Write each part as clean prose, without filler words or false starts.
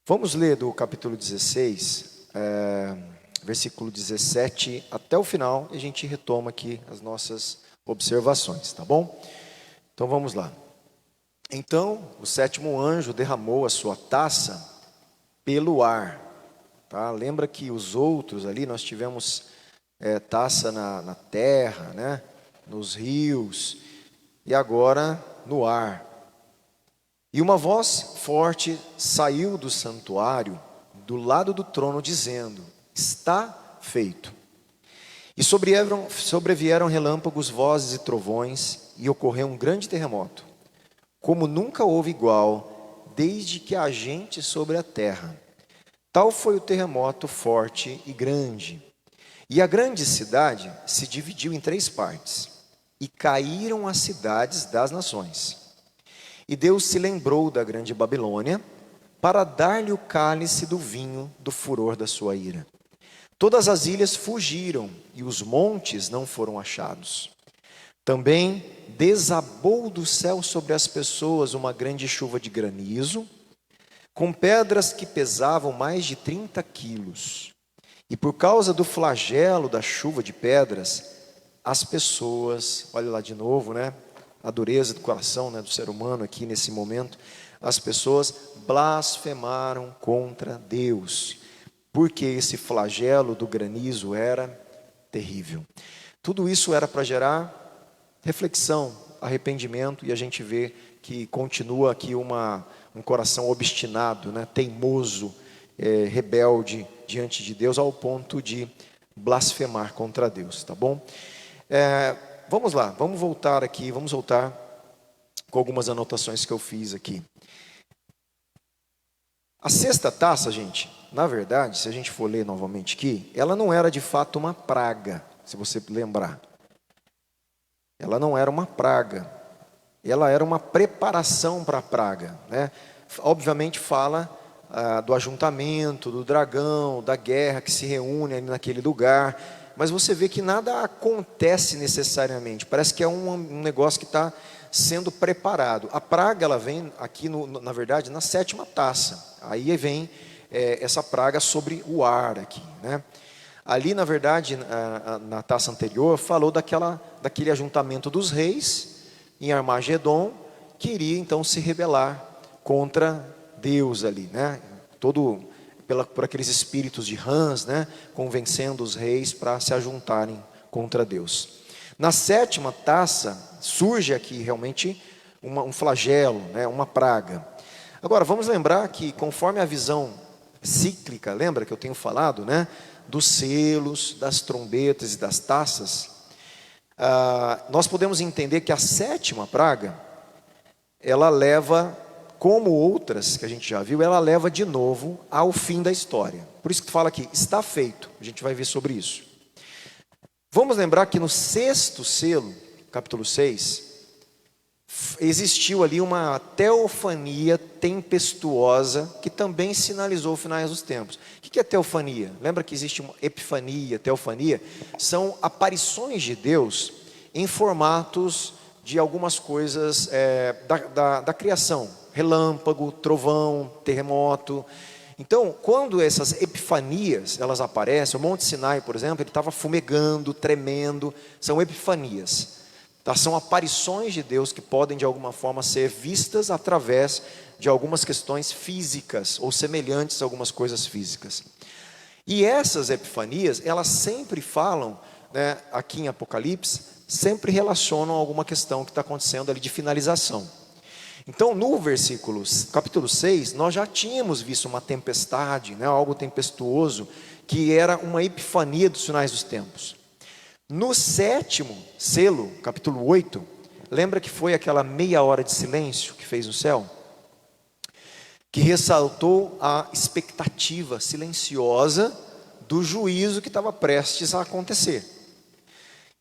Vamos ler do capítulo 16, versículo 17 até o final, e a gente retoma aqui as nossas observações, tá bom? Então vamos lá. Então o sétimo anjo derramou a sua taça pelo ar, tá? Lembra que os outros ali, nós tivemos taça na terra, né? Nos rios, e agora no ar. E uma voz forte saiu do santuário, do lado do trono, dizendo: está feito. E sobrevieram relâmpagos, vozes e trovões, e ocorreu um grande terremoto, como nunca houve igual, desde que há gente sobre a terra. Tal foi o terremoto forte e grande. E a grande cidade se dividiu em 3 partes, e caíram as cidades das nações. E Deus se lembrou da grande Babilônia, para dar-lhe o cálice do vinho do furor da sua ira. Todas as ilhas fugiram, e os montes não foram achados. Também desabou do céu sobre as pessoas uma grande chuva de granizo, com pedras que pesavam mais de 30 quilos. E por causa do flagelo da chuva de pedras, as pessoas, olha lá de novo, né? A dureza do coração, né, do ser humano aqui nesse momento, as pessoas blasfemaram contra Deus, porque esse flagelo do granizo era terrível. Tudo isso era para gerar reflexão, arrependimento, e a gente vê que continua aqui um coração obstinado, né, teimoso, rebelde diante de Deus, ao ponto de blasfemar contra Deus, tá bom? Vamos lá, vamos voltar com algumas anotações que eu fiz aqui. A 6ª taça, gente, na verdade, se a gente for ler novamente aqui, ela não era de fato uma praga, se você lembrar. Ela não era uma praga, ela era uma preparação para a praga, né? Obviamente fala do ajuntamento, do dragão, da guerra que se reúne ali naquele lugar, mas você vê que nada acontece necessariamente, parece que é um negócio que está sendo preparado. A praga, ela vem aqui, na verdade, na 7ª taça, aí vem essa praga sobre o ar aqui, né? Ali, na verdade, na taça anterior, falou daquele ajuntamento dos reis, em Armagedon, que iria então se rebelar contra Deus ali, né? Por aqueles espíritos de rãs, né, convencendo os reis para se ajuntarem contra Deus. Na 7ª taça, surge aqui realmente um flagelo, né, uma praga. Agora, vamos lembrar que conforme a visão cíclica, lembra que eu tenho falado, né, dos selos, das trombetas e das taças, nós podemos entender que a 7ª praga, ela leva, como outras que a gente já viu, ela leva de novo ao fim da história. Por isso que fala aqui, está feito. A gente vai ver sobre isso. Vamos lembrar que no 6º selo, capítulo 6, existiu ali uma teofania tempestuosa que também sinalizou o final dos tempos. O que é teofania? Lembra que existe uma epifania, teofania? São aparições de Deus em formatos de algumas coisas da criação. Relâmpago, trovão, terremoto. Então, quando essas epifanias, elas aparecem, o Monte Sinai, por exemplo, ele estava fumegando, tremendo, são epifanias. Tá? São aparições de Deus que podem, de alguma forma, ser vistas através de algumas questões físicas, ou semelhantes a algumas coisas físicas. E essas epifanias, elas sempre falam, né, aqui em Apocalipse, sempre relacionam a alguma questão que está acontecendo ali de finalização. Então, no capítulo 6, nós já tínhamos visto uma tempestade, né, algo tempestuoso, que era uma epifania dos finais dos tempos. No 7º selo, capítulo 8, lembra que foi aquela meia hora de silêncio que fez no céu? Que ressaltou a expectativa silenciosa do juízo que estava prestes a acontecer.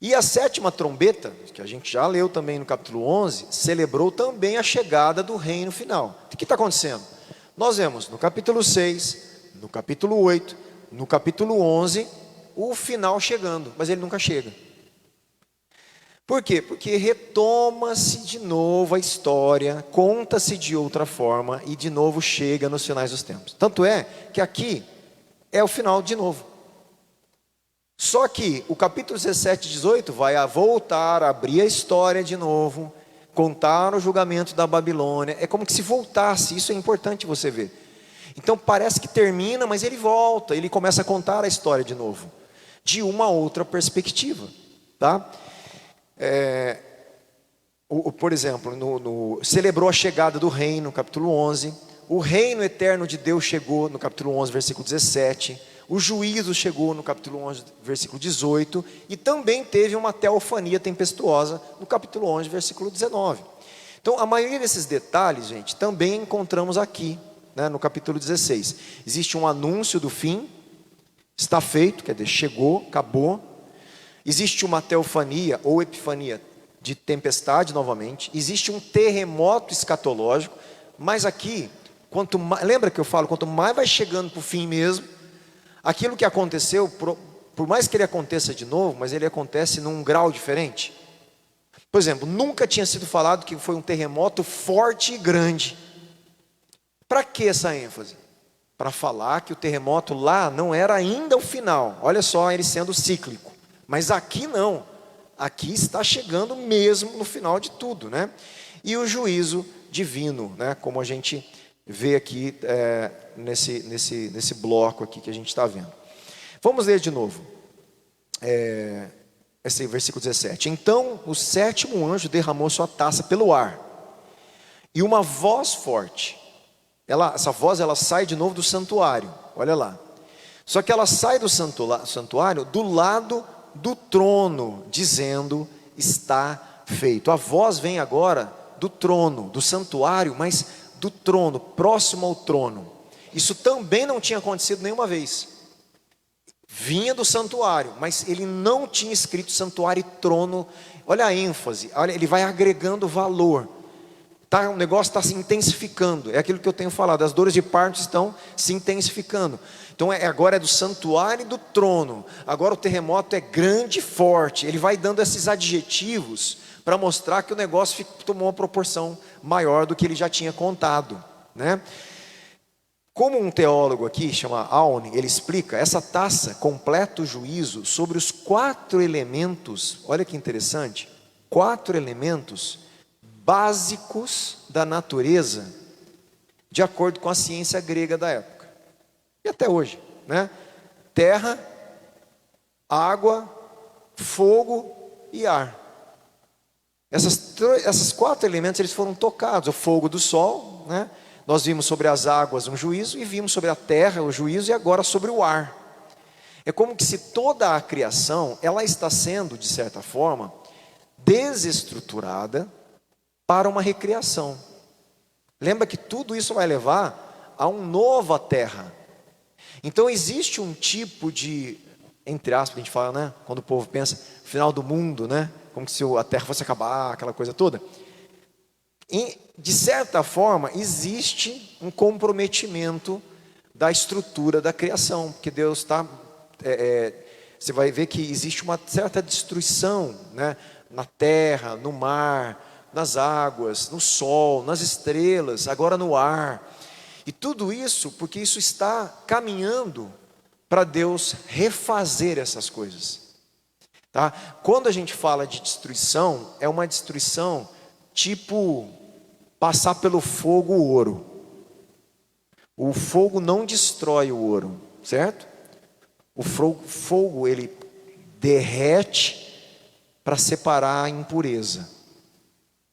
E a 7ª trombeta, que a gente já leu também no capítulo 11, celebrou também a chegada do reino final. O que está acontecendo? Nós vemos no capítulo 6, no capítulo 8, no capítulo 11, o final chegando, mas ele nunca chega. Por quê? Porque retoma-se de novo a história, conta-se de outra forma e de novo chega nos finais dos tempos. Tanto é que aqui é o final de novo. Só que o capítulo 17 e 18 vai voltar, abrir a história de novo, contar o julgamento da Babilônia. É como que se voltasse, isso é importante você ver. Então parece que termina, mas ele volta, ele começa a contar a história de novo, de uma outra perspectiva, tá? Por exemplo, celebrou a chegada do reino, no capítulo 11. O reino eterno de Deus chegou no capítulo 11, versículo 17. O juízo chegou no capítulo 11, versículo 18. E também teve uma teofania tempestuosa no capítulo 11, versículo 19. Então, a maioria desses detalhes, gente, também encontramos aqui, né, no capítulo 16. Existe um anúncio do fim, está feito, quer dizer, chegou, acabou. Existe uma teofania ou epifania de tempestade novamente. Existe um terremoto escatológico. Mas aqui, lembra que eu falo, quanto mais vai chegando para o fim mesmo, aquilo que aconteceu, por mais que ele aconteça de novo, mas ele acontece num grau diferente. Por exemplo, nunca tinha sido falado que foi um terremoto forte e grande. Para que essa ênfase? Para falar que o terremoto lá não era ainda o final. Olha só, ele sendo cíclico. Mas aqui não, aqui está chegando mesmo no final de tudo, né? E o juízo divino, né? Como a gente vê aqui nesse bloco aqui que a gente está vendo. Vamos ler de novo, esse versículo 17. Então o sétimo anjo derramou sua taça pelo ar, e uma voz forte, essa voz ela sai de novo do santuário, olha lá. Só que ela sai do santuário do lado do trono, dizendo: está feito. A voz vem agora do trono, do santuário, mas do trono, próximo ao trono. Isso também não tinha acontecido nenhuma vez. Vinha do santuário, mas ele não tinha escrito santuário e trono. Olha a ênfase, olha, ele vai agregando valor. O negócio está se intensificando. É aquilo que eu tenho falado, as dores de parto estão se intensificando. Então agora é do santuário e do trono. Agora o terremoto é grande e forte. Ele vai dando esses adjetivos para mostrar que o negócio tomou uma proporção maior do que ele já tinha contado, né? Como um teólogo aqui, chama Aune, ele explica, essa taça completa o juízo sobre os 4 elementos, olha que interessante, 4 elementos básicos da natureza, de acordo com a ciência grega da época, e até hoje, né? Terra, água, fogo e ar. Esses 4 elementos eles foram tocados. O fogo do sol, né? Nós vimos sobre as águas um juízo, e vimos sobre a terra o juízo, e agora sobre o ar. É como que se toda a criação ela está sendo, de certa forma, desestruturada para uma recriação. Lembra que tudo isso vai levar a uma nova terra. Então existe um tipo de, entre aspas, a gente fala, né? Quando o povo pensa, final do mundo, né? Como se a terra fosse acabar, aquela coisa toda. E, de certa forma, existe um comprometimento da estrutura da criação, porque Deus está... você vai ver que existe uma certa destruição, né? Na terra, no mar, nas águas, no sol, nas estrelas, agora no ar. E tudo isso porque isso está caminhando para Deus refazer essas coisas. Tá? Quando a gente fala de destruição, é uma destruição tipo passar pelo fogo o ouro. O fogo não destrói o ouro, certo? O fogo ele derrete para separar a impureza.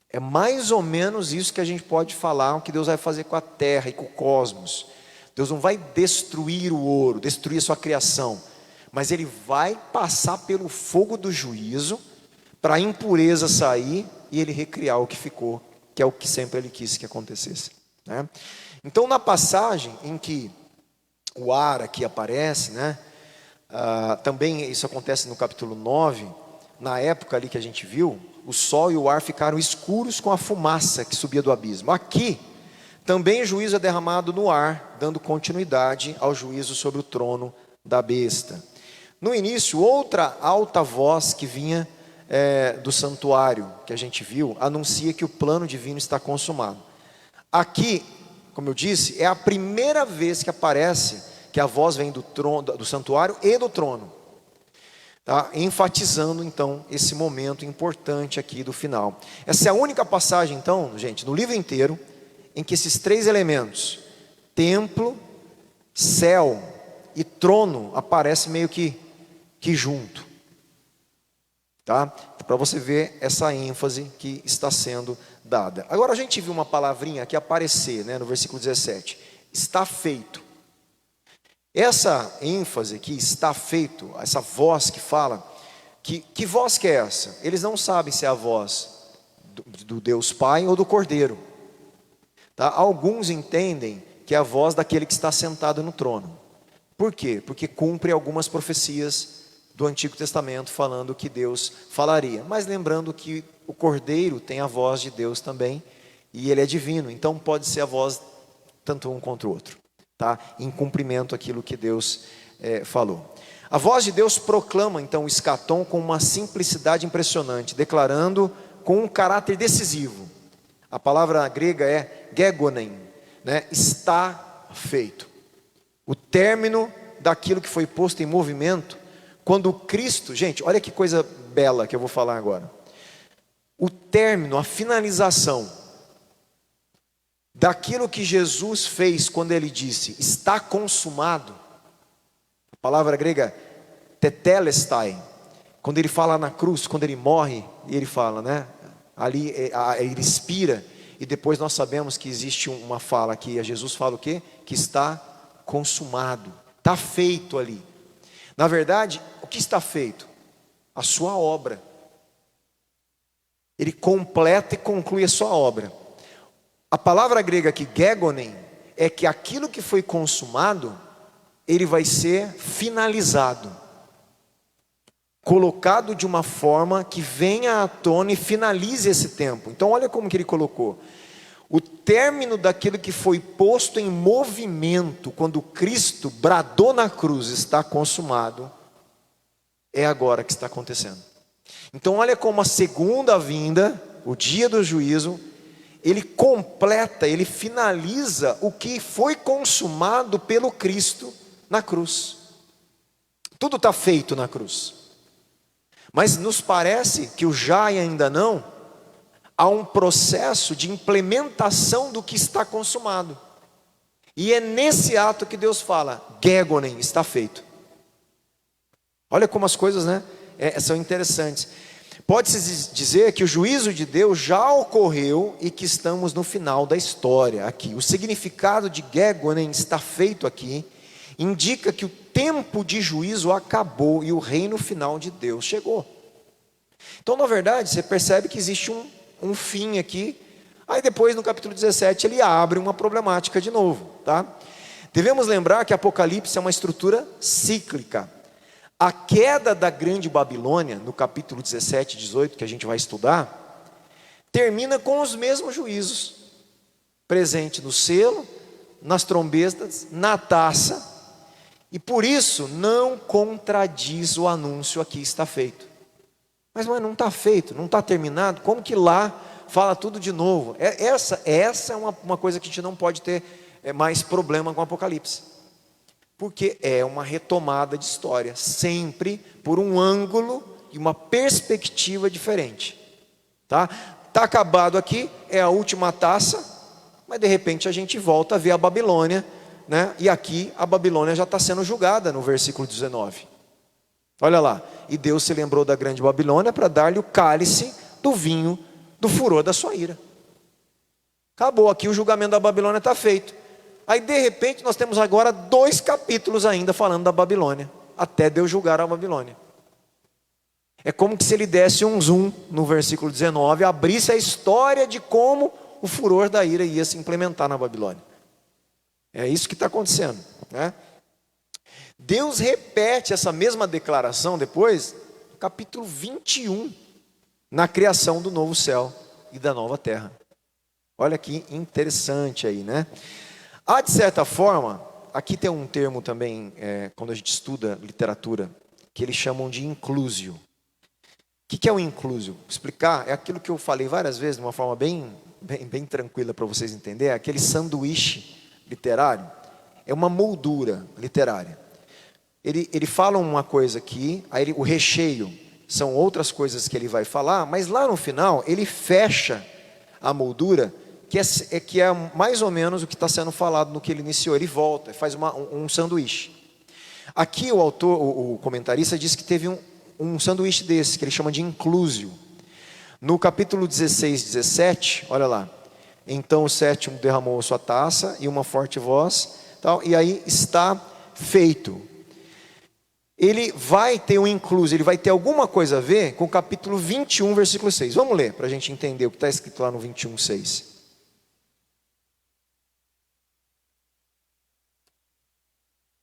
É mais ou menos isso que a gente pode falar, o que Deus vai fazer com a terra e com o cosmos. Deus não vai destruir o ouro, destruir a sua criação, mas Ele vai passar pelo fogo do juízo, para a impureza sair, e Ele recriar o que ficou, que é o que sempre Ele quis que acontecesse, né? Então na passagem em que o ar aqui aparece, né? Também isso acontece no capítulo 9, na época ali que a gente viu, o sol e o ar ficaram escuros com a fumaça que subia do abismo. Aqui, também o juízo é derramado no ar, dando continuidade ao juízo sobre o trono da besta. No início, outra alta voz que vinha do santuário que a gente viu, anuncia que o plano divino está consumado. Aqui, como eu disse, é a primeira vez que aparece que a voz vem do trono, do santuário e do trono, tá? Enfatizando então esse momento importante aqui do final. Essa é a única passagem então, gente, no livro inteiro, em que esses três elementos, templo, céu e trono, aparecem meio que junto, tá? Para você ver essa ênfase que está sendo dada. Agora a gente viu uma palavrinha aqui aparecer, né, no versículo 17, está feito. Essa ênfase aqui, está feito, essa voz que fala, que voz que é essa? Eles não sabem se é a voz do Deus Pai ou do Cordeiro, tá? Alguns entendem que é a voz daquele que está sentado no trono. Por quê? Porque cumpre algumas profecias do Antigo Testamento falando que Deus falaria, mas lembrando que o Cordeiro tem a voz de Deus também, e ele é divino, então pode ser a voz tanto um contra o outro, tá? Em cumprimento aquilo que Deus falou. A voz de Deus proclama então o escatom com uma simplicidade impressionante, declarando com um caráter decisivo. A palavra grega é gegonen, né? Está feito. O término daquilo que foi posto em movimento, quando Cristo, gente, olha que coisa bela que eu vou falar agora. O término, a finalização daquilo que Jesus fez quando ele disse, está consumado. A palavra grega, tetelestai, quando ele fala na cruz, quando ele morre, ele fala, né? Ali ele expira, e depois nós sabemos que existe uma fala aqui, Jesus fala o quê? Que está consumado, está feito ali. Na verdade, o que está feito? A sua obra. Ele completa e conclui a sua obra. A palavra grega aqui, gegonen, é que aquilo que foi consumado, ele vai ser finalizado, colocado de uma forma que venha à tona e finalize esse tempo. Então olha como que ele colocou. O término daquilo que foi posto em movimento, quando Cristo bradou na cruz, está consumado, é agora que está acontecendo. Então olha como a segunda vinda, o dia do juízo, ele completa, ele finaliza o que foi consumado pelo Cristo na cruz. Tudo está feito na cruz. Mas nos parece que o já e ainda não, há um processo de implementação do que está consumado. E é nesse ato que Deus fala, gegonen, está feito. Olha como as coisas, né, são interessantes. Pode-se dizer que o juízo de Deus já ocorreu e que estamos no final da história aqui. O significado de gegonen, está feito aqui, indica que o tempo de juízo acabou e o reino final de Deus chegou. Então, na verdade, você percebe que existe um fim aqui. Aí depois no capítulo 17 ele abre uma problemática de novo, tá? Devemos lembrar que Apocalipse é uma estrutura cíclica. A queda da grande Babilônia, no capítulo 17 e 18, que a gente vai estudar, termina com os mesmos juízos, presente no selo, nas trombetas, na taça, e por isso não contradiz o anúncio aqui está feito. Mas não está feito, não está terminado, como que lá fala tudo de novo? Essa é uma coisa que a gente não pode ter mais problema com o Apocalipse. Porque é uma retomada de história, sempre por um ângulo e uma perspectiva diferente. Tá acabado aqui, é a última taça, mas de repente a gente volta a ver a Babilônia, né? E aqui a Babilônia já está sendo julgada no versículo 19. Olha lá, e Deus se lembrou da grande Babilônia para dar-lhe o cálice do vinho do furor da sua ira. Acabou aqui, o julgamento da Babilônia está feito. Aí de repente nós temos agora 2 capítulos ainda falando da Babilônia, até Deus julgar a Babilônia. É como se ele desse um zoom no versículo 19, abrisse a história de como o furor da ira ia se implementar na Babilônia. É isso que está acontecendo, né? Deus repete essa mesma declaração depois, no capítulo 21, na criação do novo céu e da nova terra. Olha que interessante aí, né? Há, de certa forma, aqui tem um termo também, quando a gente estuda literatura, que eles chamam de inclusio. que é o inclusio? Explicar, é aquilo que eu falei várias vezes, de uma forma bem tranquila para vocês entenderem, é aquele sanduíche literário, é uma moldura literária. Ele fala uma coisa aqui, aí o recheio são outras coisas que ele vai falar, mas lá no final ele fecha a moldura, que é mais ou menos o que está sendo falado no que ele iniciou. Ele volta, faz um sanduíche. Aqui o autor, o comentarista, diz que teve um sanduíche desse, que ele chama de inclusio. No capítulo 16, 17, olha lá. Então o sétimo derramou sua taça e uma forte voz, tal, e aí está feito. Ele vai ter um inclusio, ele vai ter alguma coisa a ver com o capítulo 21, versículo 6. Vamos ler, para a gente entender o que está escrito lá no 21, 6.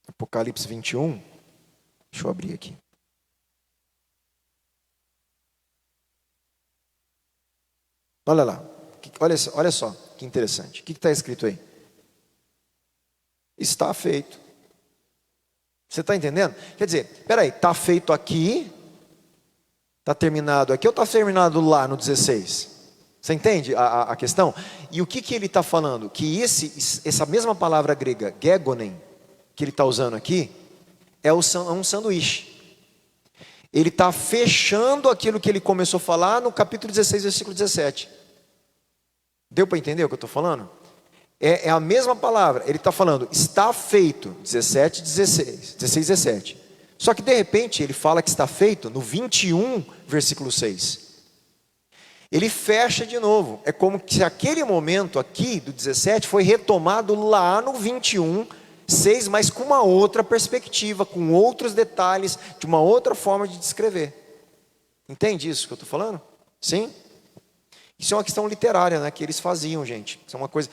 Apocalipse 21, deixa eu abrir aqui. Olha lá, olha só, que interessante. O que está escrito aí? Está feito. Você está entendendo? Quer dizer, peraí, está feito aqui, está terminado aqui ou está terminado lá no 16? Você entende a questão? E o que ele está falando? Que essa mesma palavra grega, gegonen, que ele está usando aqui, é um sanduíche. Ele está fechando aquilo que ele começou a falar no capítulo 16, versículo 17. Deu para entender o que eu estou falando? É a mesma palavra. Ele está falando, está feito, 16, 17. Só que de repente ele fala que está feito no 21, versículo 6. Ele fecha de novo. É como se aquele momento aqui do 17 foi retomado lá no 21, 6, mas com uma outra perspectiva, com outros detalhes, de uma outra forma de descrever. Entende isso que eu estou falando? Sim? Isso é uma questão literária, né, que eles faziam, gente. Isso é uma coisa.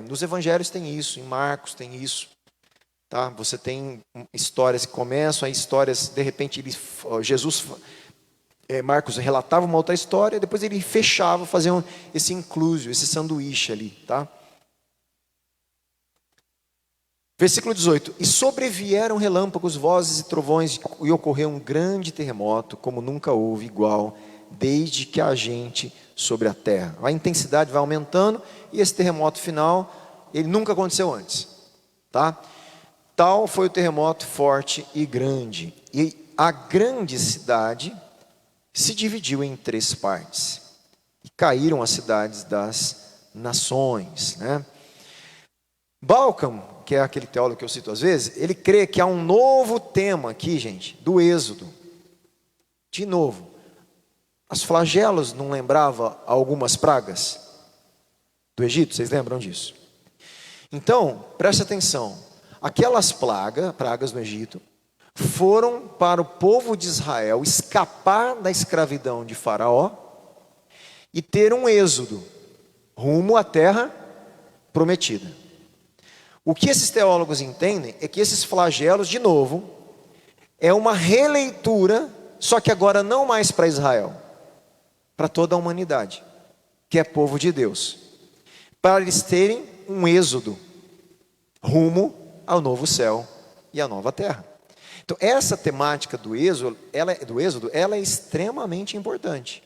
Nos evangelhos tem isso, em Marcos tem isso. Tá? Você tem histórias que começam, aí histórias, de repente, Marcos relatava uma outra história, depois ele fechava, fazia esse inclusio, esse sanduíche ali. Tá? Versículo 18. E sobrevieram relâmpagos, vozes e trovões, e ocorreu um grande terremoto, como nunca houve igual, desde que há gente sobre a terra. A intensidade vai aumentando, e esse terremoto final, ele nunca aconteceu antes. Tá? Tal foi o terremoto forte e grande. E a grande cidade se dividiu em 3 partes. E caíram as cidades das nações. Né? Balcom, que é aquele teólogo que eu cito às vezes, ele crê que há um novo tema aqui, gente, do Êxodo. De novo. As flagelos não lembravam algumas pragas do Egito? Vocês lembram disso? Então, preste atenção. Aquelas pragas do Egito, foram para o povo de Israel escapar da escravidão de Faraó e ter um êxodo rumo à terra prometida. O que esses teólogos entendem é que esses flagelos, de novo, é uma releitura, só que agora não mais para Israel, para toda a humanidade, que é povo de Deus, para eles terem um êxodo rumo ao novo céu e à nova terra. Então essa temática do êxodo, ela é extremamente importante,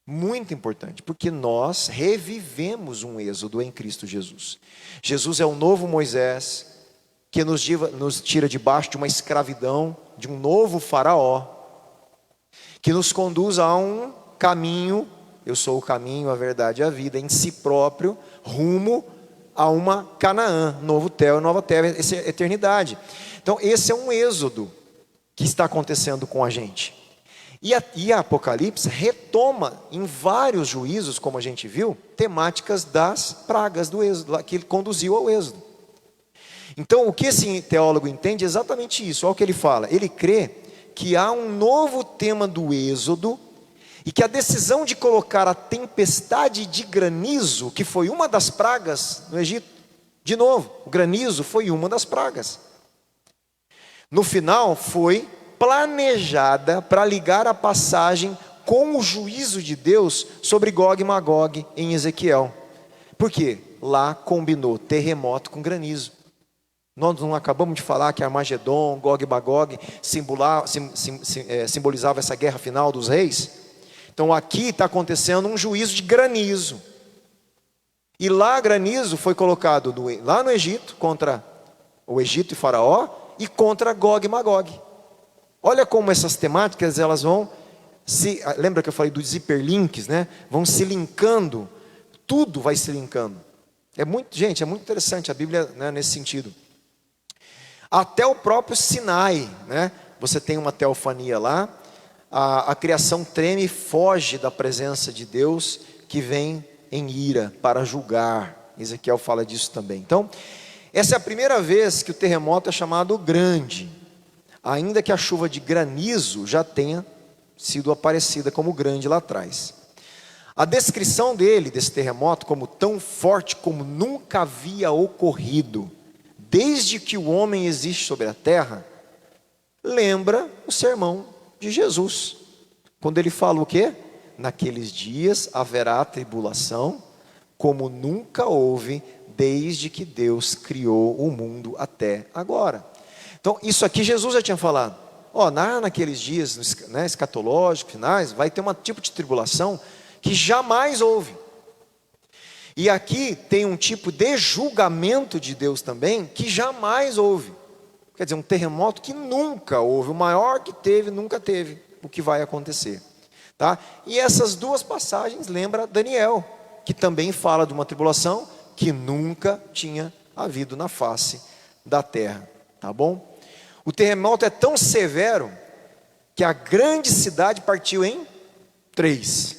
muito importante, porque nós revivemos um êxodo em Cristo Jesus. Jesus é o novo Moisés, que nos tira debaixo de uma escravidão, de um novo faraó, que nos conduz a um caminho, eu sou o caminho, a verdade e a vida, em si próprio, rumo a uma Canaã, novo céu e nova terra, essa é a eternidade. Então esse é um êxodo que está acontecendo com a gente. E a Apocalipse retoma em vários juízos, como a gente viu, temáticas das pragas do êxodo, que conduziu ao êxodo. Então o que esse teólogo entende é exatamente isso. Olha o que ele fala. Ele crê que há um novo tema do êxodo, e que a decisão de colocar a tempestade de granizo, que foi uma das pragas no Egito, de novo, o granizo foi uma das pragas. No final foi planejada para ligar a passagem com o juízo de Deus sobre Gog e Magog em Ezequiel. Por quê? Lá combinou terremoto com granizo. Nós não acabamos de falar que Armagedon, Gog e Magog simbolizava essa guerra final dos reis? Então aqui está acontecendo um juízo de granizo. E lá granizo foi colocado lá no Egito, contra o Egito e Faraó, e contra Gog e Magog. Olha como essas temáticas elas vão lembra que eu falei dos hiperlinks, né? Vão se linkando, tudo vai se linkando. Gente, é muito interessante a Bíblia, né, nesse sentido. Até o próprio Sinai, né? Você tem uma teofania lá, a criação treme e foge da presença de Deus, que vem em ira para julgar. Ezequiel fala disso também. Então, essa é a primeira vez que o terremoto é chamado grande, ainda que a chuva de granizo já tenha sido aparecida como grande lá atrás. A descrição desse terremoto, como tão forte como nunca havia ocorrido, desde que o homem existe sobre a terra, lembra o sermão de Jesus, quando ele fala o quê? Naqueles dias haverá tribulação, como nunca houve, desde que Deus criou o mundo até agora. Então, isso aqui Jesus já tinha falado. Naqueles dias, né, escatológicos, finais, vai ter um tipo de tribulação que jamais houve. E aqui tem um tipo de julgamento de Deus também, que jamais houve. Quer dizer, um terremoto que nunca houve, o maior que teve, nunca teve, o que vai acontecer. Tá? E essas duas passagens lembram Daniel, que também fala de uma tribulação que nunca tinha havido na face da terra. Tá bom? O terremoto é tão severo que a grande cidade partiu em 3.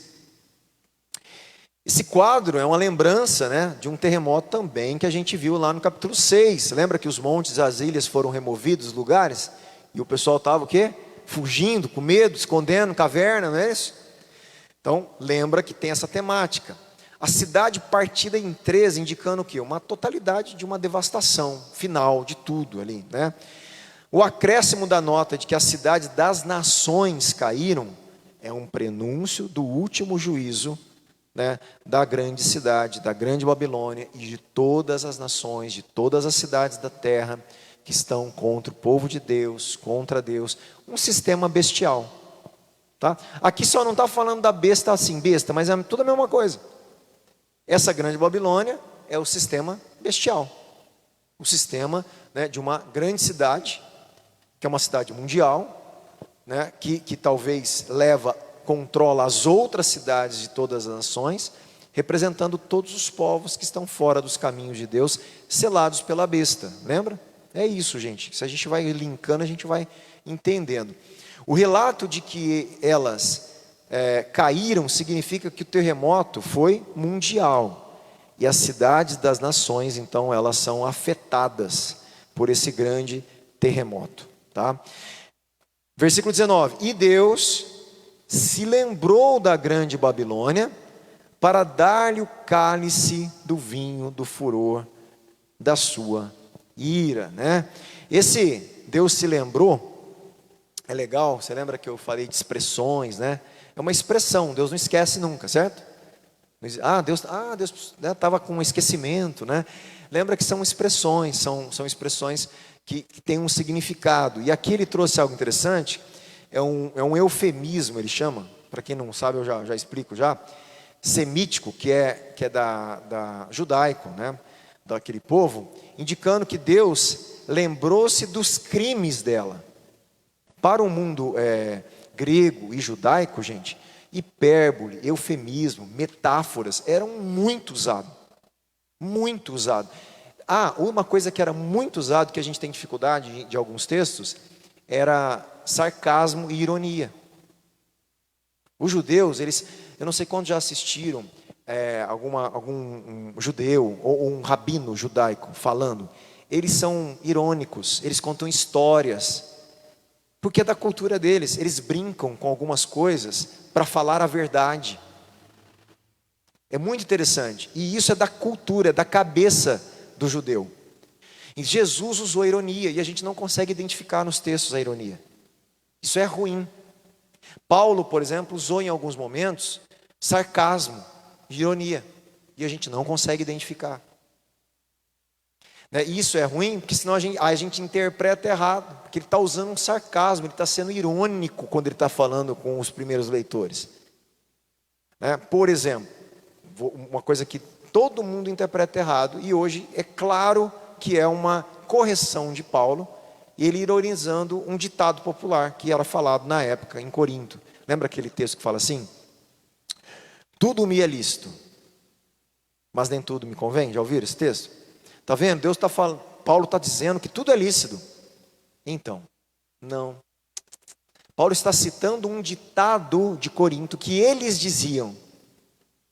Esse quadro é uma lembrança, né, de um terremoto também que a gente viu lá no capítulo 6. Lembra que os montes e as ilhas foram removidos dos lugares? E o pessoal estava o quê? Fugindo, com medo, escondendo, caverna, não é isso? Então, lembra que tem essa temática. A cidade partida em 3, indicando o quê? Uma totalidade de uma devastação final de tudo ali, né? O acréscimo da nota de que as cidades das nações caíram é um prenúncio do último juízo, né, da grande cidade, da grande Babilônia e de todas as nações, de todas as cidades da terra que estão contra o povo de Deus, contra Deus, um sistema bestial. Tá? Aqui só não está falando da besta assim, besta, mas é tudo a mesma coisa. Essa grande Babilônia é o sistema bestial, o sistema, né, de uma grande cidade, que é uma cidade mundial, né, que talvez controla as outras cidades de todas as nações, representando todos os povos que estão fora dos caminhos de Deus, selados pela besta. Lembra? É isso, gente. Se a gente vai linkando, a gente vai entendendo. O relato de que elas caíram significa que o terremoto foi mundial. E as cidades das nações, então, elas são afetadas por esse grande terremoto. Tá? Versículo 19. E Deus se lembrou da grande Babilônia para dar-lhe o cálice do vinho do furor da sua ira, né? Esse Deus se lembrou, é legal, você lembra que eu falei de expressões, né? É uma expressão, Deus não esquece nunca, certo? Deus estava com esquecimento, né? Lembra que são expressões, são expressões que têm um significado. E aqui ele trouxe algo interessante, é um eufemismo, ele chama, para quem não sabe eu já explico já, semítico, que é da judaico, né? Daquele povo, indicando que Deus lembrou-se dos crimes dela. Para o mundo grego e judaico, gente, hipérbole, eufemismo, metáforas eram muito usados. Muito usado. Uma coisa que era muito usado, que a gente tem dificuldade de alguns textos, era sarcasmo e ironia. Os judeus, eu não sei quantos já assistiram algum judeu ou um rabino judaico falando, eles são irônicos, eles contam histórias, porque é da cultura deles, eles brincam com algumas coisas para falar a verdade. É muito interessante, e isso é da cultura, da cabeça do judeu. E Jesus usou a ironia, e a gente não consegue identificar nos textos a ironia. Isso é ruim. Paulo, por exemplo, usou em alguns momentos sarcasmo, ironia, e a gente não consegue identificar. Né? E isso é ruim, porque senão a gente interpreta errado, porque ele está usando um sarcasmo, ele está sendo irônico quando ele está falando com os primeiros leitores. Né? Por exemplo, uma coisa que todo mundo interpreta errado, e hoje é claro que é uma correção de Paulo, ele ironizando um ditado popular que era falado na época em Corinto. Lembra aquele texto que fala assim? Tudo me é lícito, mas nem tudo me convém. Já ouviram esse texto? Está vendo? Deus está falando, Paulo está dizendo que tudo é lícito. Então, não. Paulo está citando um ditado de Corinto que eles diziam: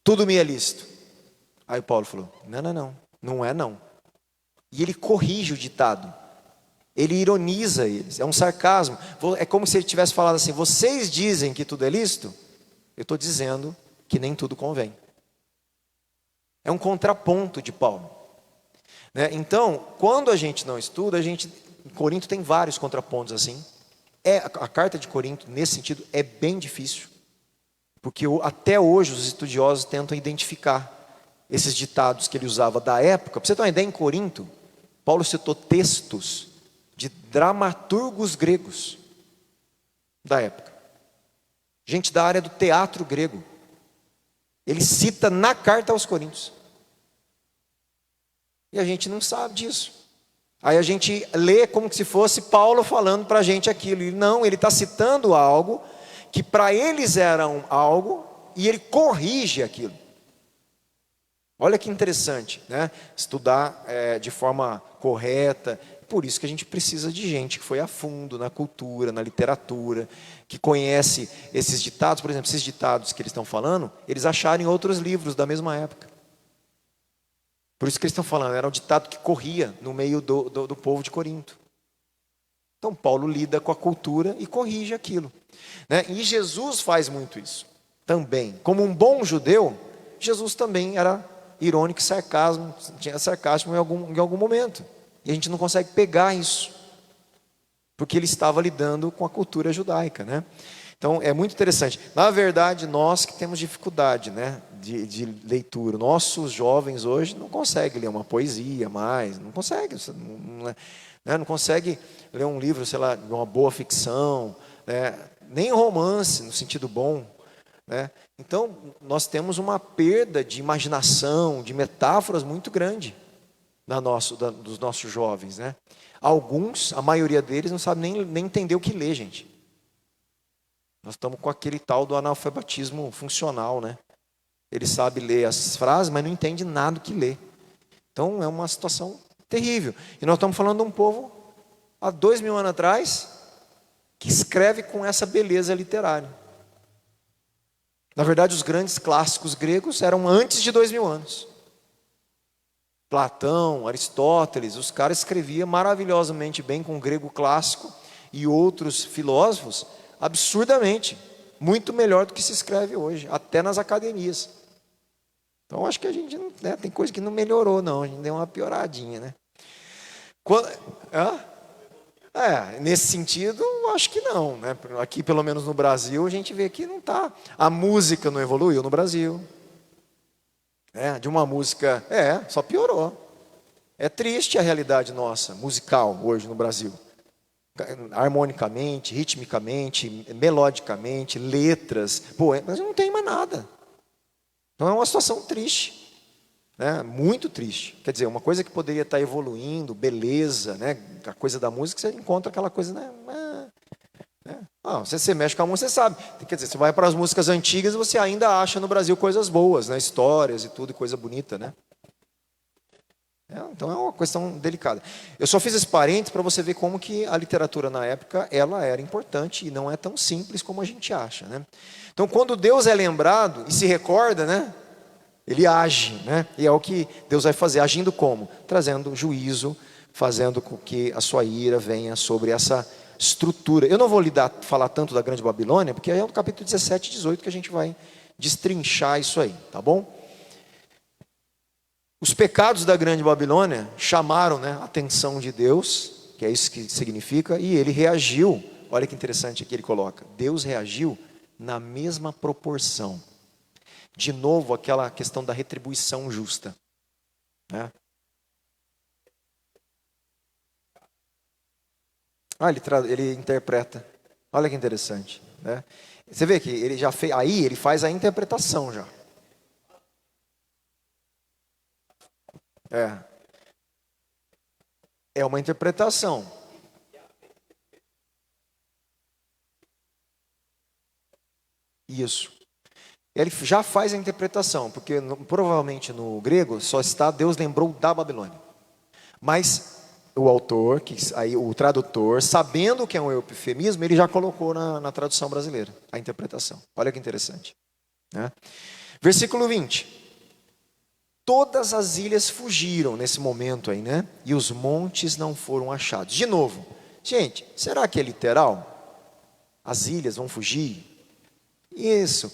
tudo me é lícito. Aí Paulo falou: não é não. E ele corrige o ditado. Ele ironiza eles, é um sarcasmo. É como se ele tivesse falado assim: vocês dizem que tudo é lícito, eu estou dizendo que nem tudo convém. É um contraponto de Paulo. Né? Então, quando a gente não estuda, em Corinto tem vários contrapontos assim. A carta de Corinto, nesse sentido, é bem difícil. Porque até hoje os estudiosos tentam identificar esses ditados que ele usava da época. Para você ter uma ideia, em Corinto, Paulo citou textos de dramaturgos gregos da época. Gente da área do teatro grego. Ele cita na carta aos Coríntios. E a gente não sabe disso. Aí a gente lê como se fosse Paulo falando para a gente aquilo. E não, ele está citando algo que para eles era algo, e ele corrige aquilo. Olha que interessante, né? Estudar de forma correta. Por isso que a gente precisa de gente que foi a fundo na cultura, na literatura, que conhece esses ditados. Por exemplo, esses ditados que eles estão falando, eles acharam em outros livros da mesma época. Por isso que eles estão falando, era um ditado que corria no meio do povo de Corinto. Então Paulo lida com a cultura e corrige aquilo. Né? E Jesus faz muito isso também. Como um bom judeu, Jesus também era irônico e tinha sarcasmo em algum momento. E a gente não consegue pegar isso, porque ele estava lidando com a cultura judaica, né? Então é muito interessante. Na verdade, nós que temos dificuldade, né, de leitura, nossos jovens hoje não conseguem ler uma poesia mais, não consegue, não consegue ler um livro, sei lá, de uma boa ficção, né, nem romance no sentido bom, né? Então nós temos uma perda de imaginação, de metáforas muito grande dos nossos jovens, né? Alguns, a maioria deles, não sabe nem entender o que lê, gente. Nós estamos com aquele tal do analfabetismo funcional, né? Ele sabe ler as frases, mas não entende nada do que lê. Então é uma situação terrível. E nós estamos falando de um povo, há 2000 anos atrás, que escreve com essa beleza literária. Na verdade, os grandes clássicos gregos eram antes de 2000 anos. Platão, Aristóteles, os caras escreviam maravilhosamente bem com o grego clássico, e outros filósofos absurdamente, muito melhor do que se escreve hoje, até nas academias. Então acho que a gente não, né, tem coisa que não melhorou não, a gente deu uma pioradinha, né? Nesse sentido, acho que não, né? Aqui pelo menos no Brasil a gente vê que não está. A música não evoluiu no Brasil. De uma música, só piorou. É triste a realidade nossa, musical, hoje no Brasil. Harmonicamente, ritmicamente, melodicamente, letras. Mas não tem mais nada. Então é uma situação triste, né? Muito triste. Quer dizer, uma coisa que poderia estar evoluindo, beleza, né? A coisa da música, você encontra aquela coisa, né? Você mexe com a música, você sabe. Quer dizer, você vai para as músicas antigas e você ainda acha no Brasil coisas boas, né? Histórias e tudo, coisa bonita, né? Então é uma questão delicada. Eu só fiz esse parênteses para você ver como que a literatura na época ela era importante e não é tão simples como a gente acha, né? Então quando Deus é lembrado e se recorda, né? Ele age, né? E é o que Deus vai fazer, agindo como? Trazendo juízo, fazendo com que a sua ira venha sobre essa estrutura. Eu não vou falar tanto da Grande Babilônia, porque é no capítulo 17 e 18 que a gente vai destrinchar isso aí, tá bom? Os pecados da Grande Babilônia chamaram, né, a atenção de Deus, que é isso que significa, e ele reagiu. Olha que interessante aqui ele coloca. Deus reagiu na mesma proporção. De novo, aquela questão da retribuição justa, né? Ah, ele interpreta. Olha que interessante, né? Você vê que ele já fez, aí ele faz a interpretação já. É, é uma interpretação. Isso. Ele já faz a interpretação, porque provavelmente no grego só está Deus lembrou da Babilônia. Mas o autor, aí o tradutor, sabendo que é um eufemismo, ele já colocou na tradução brasileira a interpretação. Olha que interessante, né? Versículo 20. Todas as ilhas fugiram nesse momento aí, né? E os montes não foram achados. De novo, gente, será que é literal? As ilhas vão fugir? Isso.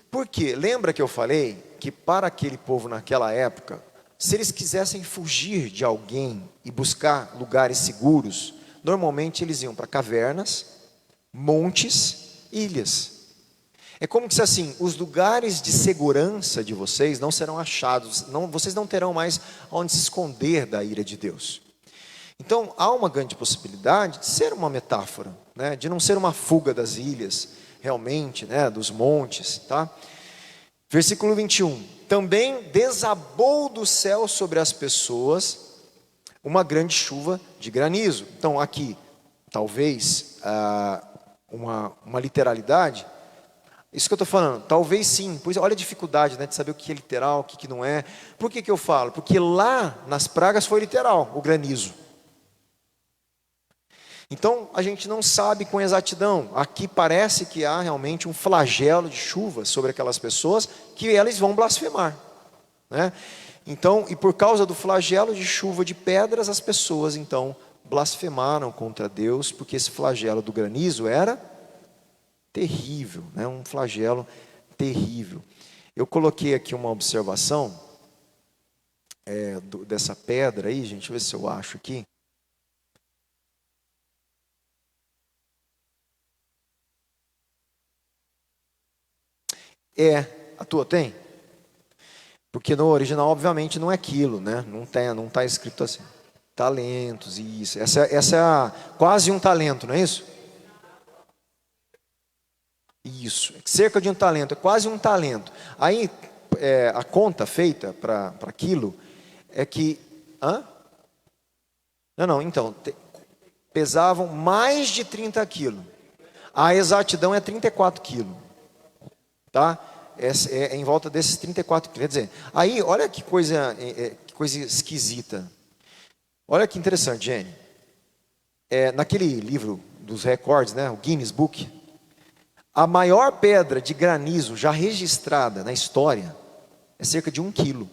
Porque lembra que eu falei que para aquele povo naquela época, se eles quisessem fugir de alguém e buscar lugares seguros, normalmente eles iam para cavernas, montes, ilhas. É como se assim, os lugares de segurança de vocês não serão achados, vocês não terão mais onde se esconder da ira de Deus. Então, há uma grande possibilidade de ser uma metáfora, né? De não ser uma fuga das ilhas, realmente, né? Dos montes, tá? Versículo 21. Também desabou do céu sobre as pessoas uma grande chuva de granizo. Então, aqui, talvez, uma literalidade. Isso que eu estou falando, talvez sim. Pois olha a dificuldade, né, de saber o que é literal, o que não é. Por que eu falo? Porque lá nas pragas foi literal, o granizo. Então a gente não sabe com exatidão. Aqui parece que há realmente um flagelo de chuva sobre aquelas pessoas que elas vão blasfemar, né? Então, e por causa do flagelo de chuva de pedras, as pessoas então blasfemaram contra Deus, porque esse flagelo do granizo era terrível, né? Um flagelo terrível. Eu coloquei aqui uma observação dessa pedra aí, gente, deixa eu ver se eu acho aqui. A tua tem? Porque no original, obviamente, não é quilo, né? Não tá escrito assim. Talentos, isso. Essa é quase um talento, não é isso? Isso, cerca de um talento, é quase um talento. Aí, a conta feita para quilo é que... Hã? Não, então, pesavam mais de 30 quilos. A exatidão é 34 quilos. Tá? É em volta desses 34 quilos. Quer dizer, aí, olha que coisa esquisita. Olha que interessante, Jenny. Naquele livro dos recordes, né, o Guinness Book, a maior pedra de granizo já registrada na história é cerca de 1 quilo.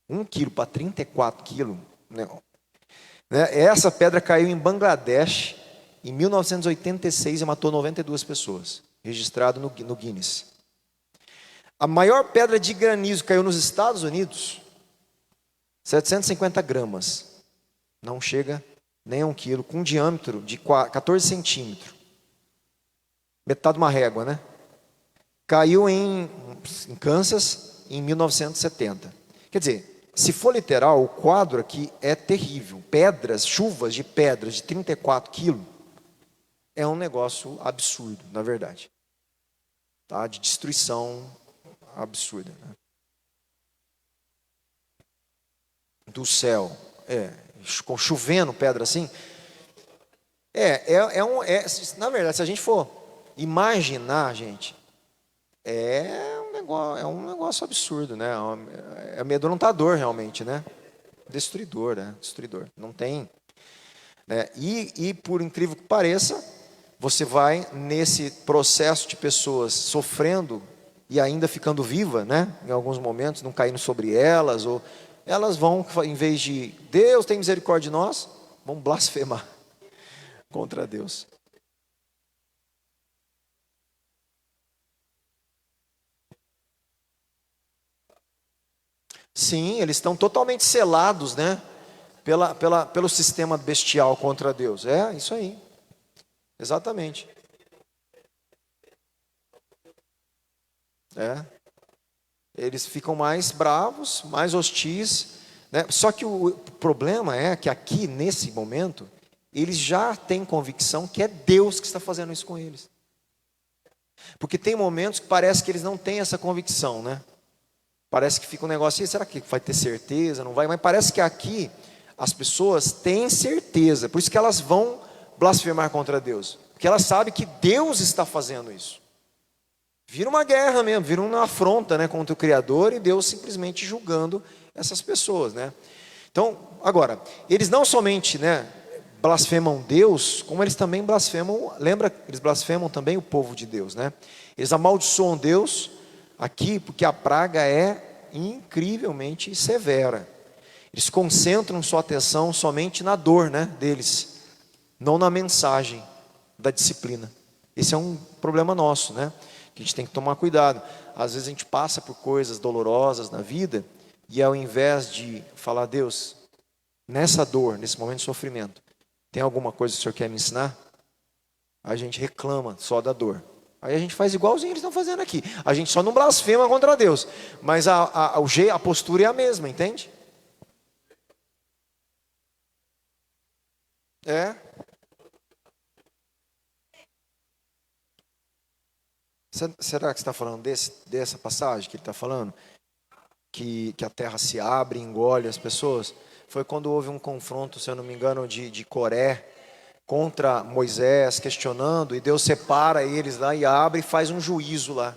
1 quilo para 34 quilos. Né? Essa pedra caiu em Bangladesh em 1986 e matou 92 pessoas. Registrado no Guinness. A maior pedra de granizo caiu nos Estados Unidos, 750 gramas. Não chega nem a 1 quilo, com um diâmetro de 14 centímetros. Metade de uma régua, né? Caiu em Kansas em 1970. Quer dizer, se for literal, o quadro aqui é terrível. Chuvas de pedras de 34 quilos, é um negócio absurdo, na verdade. Tá? De destruição absurda. Né? Do céu. Chovendo pedra assim. Na verdade, se a gente for imaginar, gente, é um negócio absurdo, né? É amedrontador realmente, né? Destruidor, né? Destruidor. Não tem. Né? E por incrível que pareça, você vai nesse processo de pessoas sofrendo e ainda ficando viva, né? Em alguns momentos, não caindo sobre elas, ou elas vão, em vez de Deus tem misericórdia de nós, vão blasfemar contra Deus. Sim, eles estão totalmente selados, né? Pelo sistema bestial contra Deus. É, isso aí. Exatamente. Eles ficam mais bravos, mais hostis, né? Só que o problema é que aqui, nesse momento, eles já têm convicção que é Deus que está fazendo isso com eles. Porque tem momentos que parece que eles não têm essa convicção, né? Parece que fica um negócio assim, será que vai ter certeza? Não vai? Mas parece que aqui as pessoas têm certeza, por isso que elas vão blasfemar contra Deus. Porque elas sabem que Deus está fazendo isso. Vira uma guerra mesmo, vira uma afronta, né, contra o Criador e Deus simplesmente julgando essas pessoas, né? Então, agora, eles não somente, né, blasfemam Deus, como eles também blasfemam, lembra, eles blasfemam também o povo de Deus, né? Eles amaldiçoam Deus aqui porque a praga é incrivelmente severa. Eles concentram sua atenção somente na dor, né, deles, não na mensagem da disciplina. Esse é um problema nosso, né? Que a gente tem que tomar cuidado. Às vezes a gente passa por coisas dolorosas na vida e ao invés de falar, Deus, nessa dor, nesse momento de sofrimento, tem alguma coisa que o Senhor quer me ensinar? A gente reclama só da dor. Aí a gente faz igualzinho eles estão fazendo aqui. A gente só não blasfema contra Deus, mas a postura é a mesma, entende? É. Será que você está falando dessa passagem que ele está falando? Que a terra se abre e engole as pessoas? Foi quando houve um confronto, se eu não me engano, de Coré contra Moisés, questionando, e Deus separa eles lá e abre e faz um juízo lá.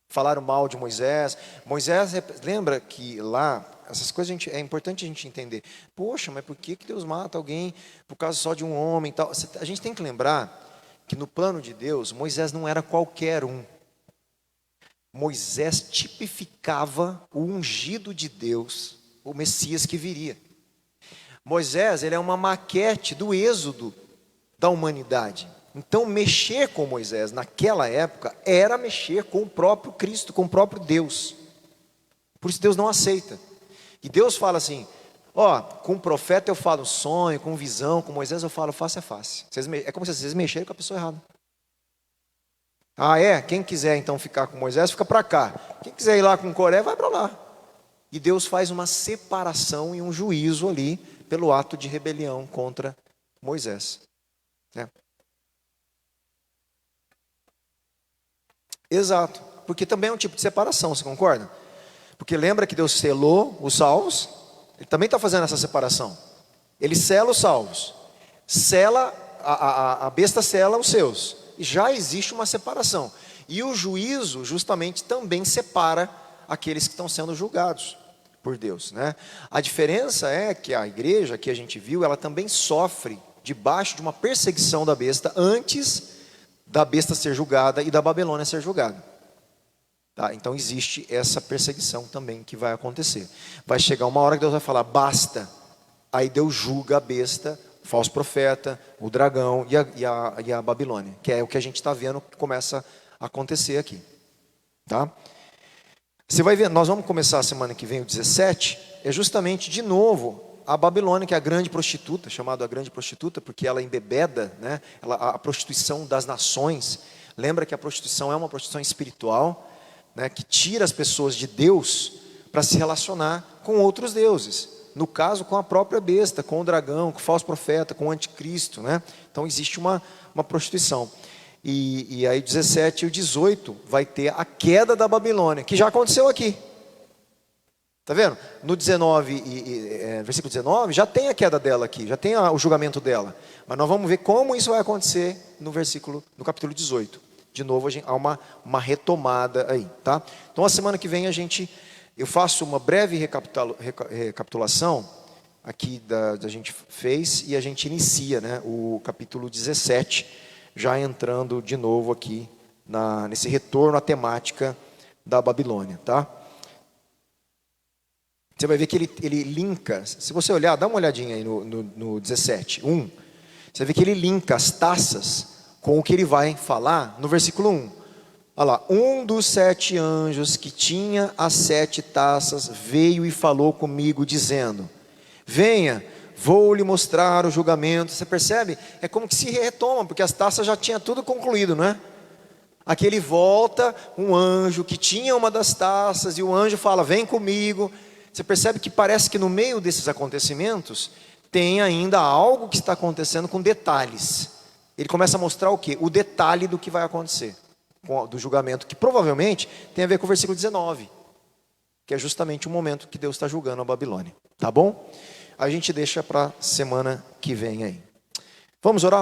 Falaram mal de Moisés. Moisés, lembra que lá, essas coisas é importante a gente entender. Poxa, mas por que Deus mata alguém por causa só de um homem e tal? A gente tem que lembrar que no plano de Deus, Moisés não era qualquer um. Moisés tipificava o ungido de Deus, o Messias que viria. Moisés, ele é uma maquete do êxodo da humanidade. Então, mexer com Moisés naquela época era mexer com o próprio Cristo, com o próprio Deus. Por isso Deus não aceita. E Deus fala assim, ó, com o profeta eu falo sonho, com visão, com Moisés eu falo face a face. É como se vocês mexerem com a pessoa errada. Ah, é? Quem quiser então ficar com Moisés, fica para cá. Quem quiser ir lá com Coré, vai para lá. E Deus faz uma separação e um juízo ali, pelo ato de rebelião contra Moisés. Exato, porque também é um tipo de separação, você concorda? Porque lembra que Deus selou os salvos? Ele também está fazendo essa separação. Ele sela os salvos, sela, a besta sela os seus. E já existe uma separação. E o juízo justamente também separa aqueles que estão sendo julgados por Deus, né? A diferença é que a igreja que a gente viu, ela também sofre debaixo de uma perseguição da besta antes da besta ser julgada e da Babilônia ser julgada. Tá? Então existe essa perseguição também que vai acontecer. Vai chegar uma hora que Deus vai falar, basta. Aí Deus julga a besta, o falso profeta, o dragão e a Babilônia. Que é o que a gente está vendo que começa a acontecer aqui. Tá? Você vai ver, nós vamos começar a semana que vem, o 17, é justamente de novo a Babilônia, que é a grande prostituta, chamada a grande prostituta, porque ela embebeda, né, a prostituição das nações. Lembra que a prostituição é uma prostituição espiritual, né, que tira as pessoas de Deus para se relacionar com outros deuses. No caso, com a própria besta, com o dragão, com o falso profeta, com o anticristo, né? Então existe uma prostituição. E aí 17 e o 18 vai ter a queda da Babilônia, que já aconteceu aqui. Está vendo? No 19, versículo 19, já tem a queda dela aqui, já tem o julgamento dela. Mas nós vamos ver como isso vai acontecer no capítulo 18. De novo, há uma retomada aí, tá? Então, a semana que vem eu faço uma breve recapitulação aqui da gente fez e a gente inicia, né, o capítulo 17, já entrando de novo aqui nesse retorno à temática da Babilônia, tá? Você vai ver que ele linka, se você olhar, dá uma olhadinha aí no 17, 1. Você vê que ele linka as taças com o que ele vai falar no versículo 1. Olha lá, um dos 7 anjos que tinha as 7 taças veio e falou comigo dizendo, venha, vou lhe mostrar o julgamento. Você percebe? É como que se retoma, porque as taças já tinha tudo concluído, não é? Aqui ele volta, um anjo que tinha uma das taças, e o anjo fala, vem comigo. você percebe que parece que no meio desses acontecimentos tem ainda algo que está acontecendo com detalhes. Ele começa a mostrar o quê? O detalhe do que vai acontecer, do julgamento, que provavelmente tem a ver com o versículo 19, que é justamente o momento que Deus está julgando a Babilônia. Tá bom? A gente deixa para semana que vem aí. Vamos orar?